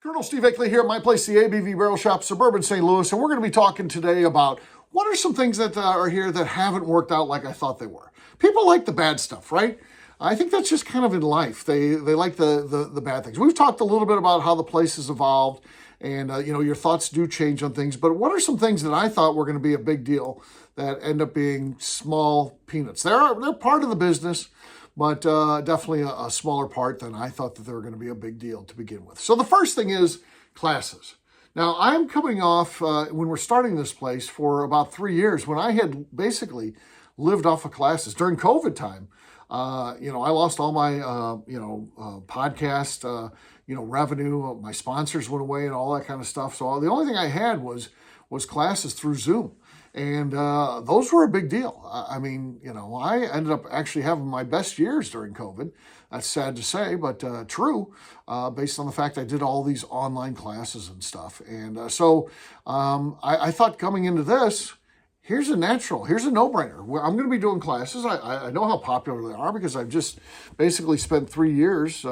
Colonel Steve Akley here at my place, the ABV Barrel Shop, suburban St. Louis, and we're going to be talking today about what are some things that are here that haven't worked out like I thought they were. People like the bad stuff, right? I think that's just kind of in life. They like the bad things. We've talked a little bit about how the place has evolved, and your thoughts do change on things. But what are some things that I thought were going to be a big deal that end up being small peanuts? They're part of the business, but definitely a smaller part than I thought that they were going to be a big deal to begin with. So the first thing is classes. Now, I'm coming off, when we're starting this place, for about 3 years, when I had basically lived off of classes. During COVID time, I lost all my, podcast, revenue. My sponsors went away and all that kind of stuff. So the only thing I had was classes through Zoom. And those were a big deal. I ended up actually having my best years during COVID. That's sad to say, but true, based on the fact I did all these online classes and stuff. And so I thought coming into this, here's a no-brainer. I'm going to be doing classes. I know how popular they are because I've just basically spent 3 years,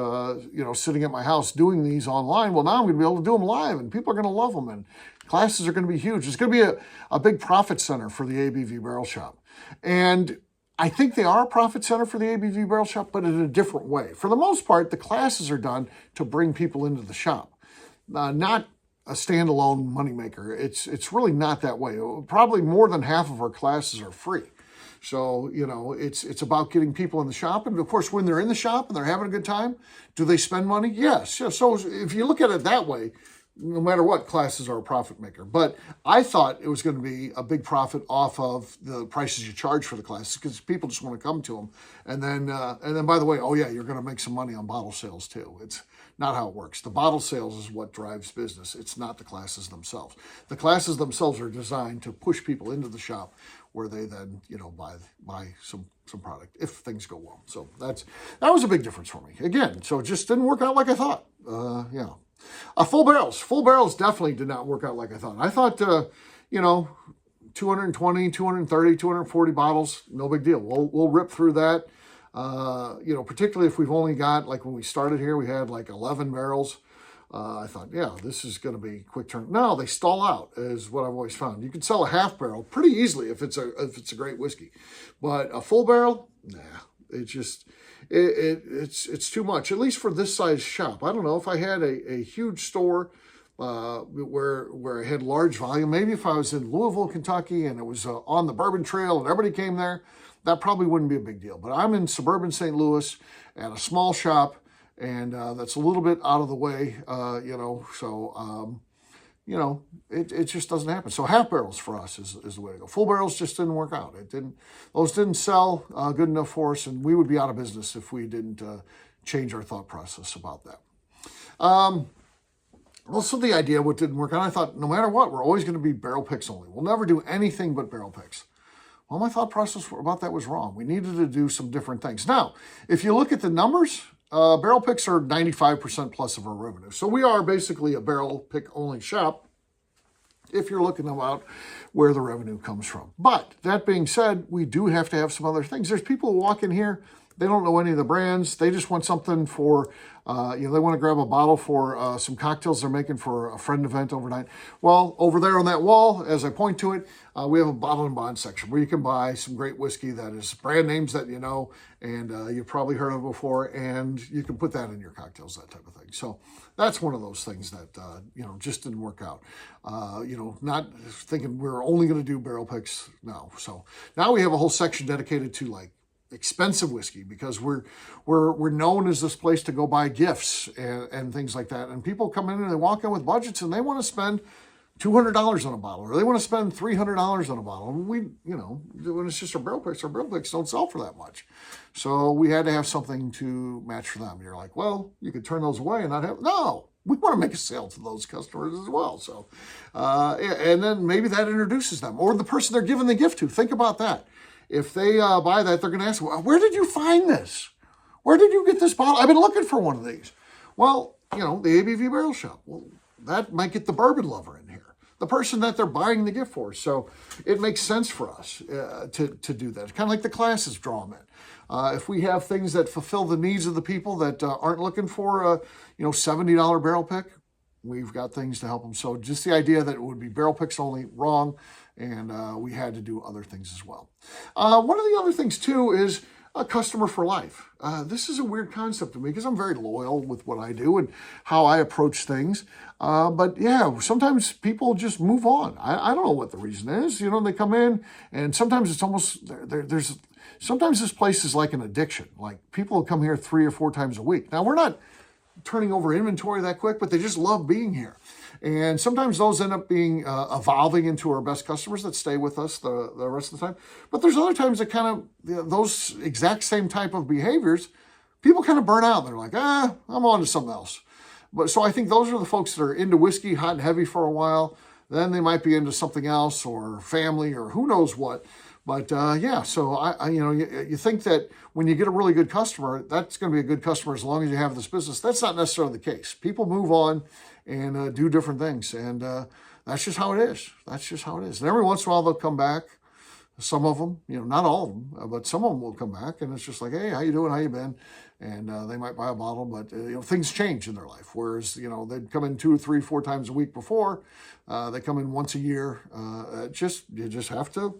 sitting at my house doing these online. Well, now I'm going to be able to do them live, and people are going to love them, and classes are going to be huge. It's going to be a big profit center for the ABV Barrel Shop. And I think they are a profit center for the ABV Barrel Shop, but in a different way. For the most part, the classes are done to bring people into the shop, not a standalone moneymaker. It's really not that way. Probably more than half of our classes are free. So, it's about getting people in the shop. And of course, when they're in the shop and they're having a good time, do they spend money? Yes. So if you look at it that way, no matter what, classes are a profit maker. But I thought it was going to be a big profit off of the prices you charge for the classes because people just want to come to them. And then, by the way, you're going to make some money on bottle sales too. It's not how it works. The bottle sales is what drives business. It's not the classes themselves. The classes themselves are designed to push people into the shop where they then, buy some product if things go well. So that was a big difference for me. Again, so it just didn't work out like I thought. Full barrels definitely did not work out like I thought. I thought, 220, 230, 240 bottles, no big deal. We'll rip through that. Particularly if we've only got, like when we started here, we had like 11 barrels. I thought, this is going to be quick turn. No, they stall out is what I've always found. You can sell a half barrel pretty easily if it's a great whiskey, but a full barrel, nah, it's too much, at least for this size shop. I don't know if I had a huge store where I had large volume. Maybe if I was in Louisville, Kentucky, and it was on the Bourbon Trail and everybody came there, that probably wouldn't be a big deal. But I'm in suburban St. Louis at a small shop, and that's a little bit out of the way, it just doesn't happen. So half barrels for us is the way to go. Full barrels just didn't work out. Those didn't sell good enough for us, and we would be out of business if we didn't change our thought process about that. Also, the idea what didn't work out, I thought no matter what, we're always going to be barrel picks only. We'll never do anything but barrel picks. Well, my thought process about that was wrong. We needed to do some different things. Now, if you look at the numbers, barrel picks are 95% plus of our revenue. So we are basically a barrel pick only shop if you're looking about where the revenue comes from. But that being said, we do have to have some other things. There's people who walk in here, they don't know any of the brands. They just want something for, they want to grab a bottle for some cocktails they're making for a friend event overnight. Well, over there on that wall, as I point to it, we have a bottle and bond section where you can buy some great whiskey that is brand names that you know and you've probably heard of before, and you can put that in your cocktails, that type of thing. So that's one of those things that, just didn't work out. Not thinking we're only going to do barrel picks now. So now we have a whole section dedicated to like expensive whiskey because we're known as this place to go buy gifts and things like that. And people come in and they walk in with budgets and they want to spend $200 on a bottle, or they want to spend $300 on a bottle. And we, when it's just our barrel picks don't sell for that much. So we had to have something to match for them. You're like, well, you could turn those away and not have, no, we want to make a sale to those customers as well. So, and then maybe that introduces them or the person they're giving the gift to. Think about that. If they buy that, they're going to ask, well, where did you find this? Where did you get this bottle? I've been looking for one of these. Well, the ABV Barrel Shop. Well, that might get the bourbon lover in here, the person that they're buying the gift for. So it makes sense for us to do that. It's kind of like the classes draw them in. If we have things that fulfill the needs of the people that aren't looking for a $70 barrel pick, We've got things to help them. So just the idea that it would be barrel picks only, wrong. And we had to do other things as well. One of the other things too is a customer for life. This is a weird concept to me because I'm very loyal with what I do and how I approach things. But yeah, sometimes people just move on. I don't know what the reason is. You know, they come in and sometimes it's almost, sometimes this place is like an addiction. Like people will come here 3 or 4 times a week. Now we're not turning over inventory that quick, but they just love being here. And sometimes those end up being evolving into our best customers that stay with us the rest of the time. But there's other times that kind of, those exact same type of behaviors, people kind of burn out. They're like, I'm on to something else. But so I think those are the folks that are into whiskey, hot and heavy for a while. Then they might be into something else or family or who knows what. But yeah, so I you think that when you get a really good customer, that's going to be a good customer as long as you have this business. That's not necessarily the case. People move on and do different things, and that's just how it is. That's just how it is. And every once in a while they'll come back. Some of them, not all of them, but some of them will come back, and it's just like, hey, how you doing? How you been? And they might buy a bottle, but things change in their life. Whereas they'd come in 2, 3, 4 times a week before. They come in once a year. You just have to.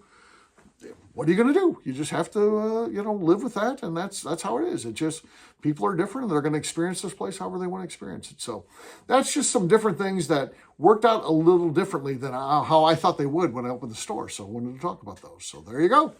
What are you going to do? You just have to, live with that, and that's how it is. It just, people are different, and they're going to experience this place however they want to experience it. So that's just some different things that worked out a little differently than how I thought they would when I opened the store. So I wanted to talk about those. So there you go.